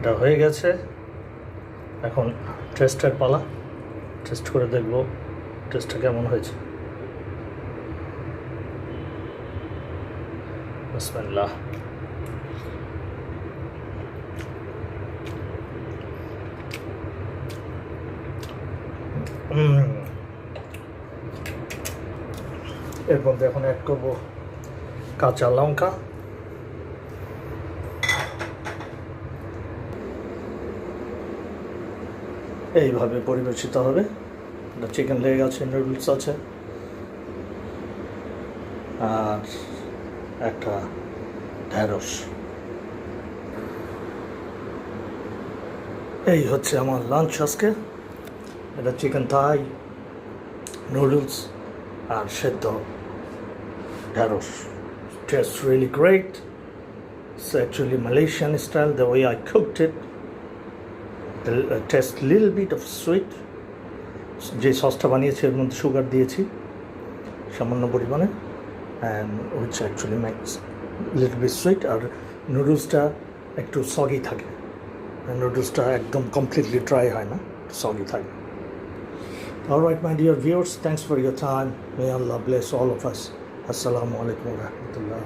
এটা হয়ে গেছে, এখন টেস্টের পালা। টেস্ট করে দেখবো টেস্টটা কেমন হয়েছে। বিসমিল্লাহ। এর মধ্যে এখন অ্যাড করবো কাঁচা লঙ্কা, এইভাবে পরিবেশিত হবে। এটা চিকেন লেগ আছে, নুডলস আছে, আর একটা ঢ্যাঁড়স। এই হচ্ছে আমার লাঞ্চ আজকে। এটা চিকেন থাই, নুডলস আর সেদ্ধ ঢ্যাঁড়স। Tastes really great. It's actually Malaysian style, the way I cooked it. Taste little bit of sweet. যে সসটা বানিয়েছি এর মধ্যে সুগার দিয়েছি সামান্য পরিমাণে, and which actually makes little bit sweet. আর নুডলসটা একটু সগি থাকে, নুডলসটা একদম কমপ্লিটলি ড্রাই হয় না, সগি থাকে। Alright, my dear viewers, thanks for your time. May Allah bless all of us. Assalamu alaikum wa rahmatullah.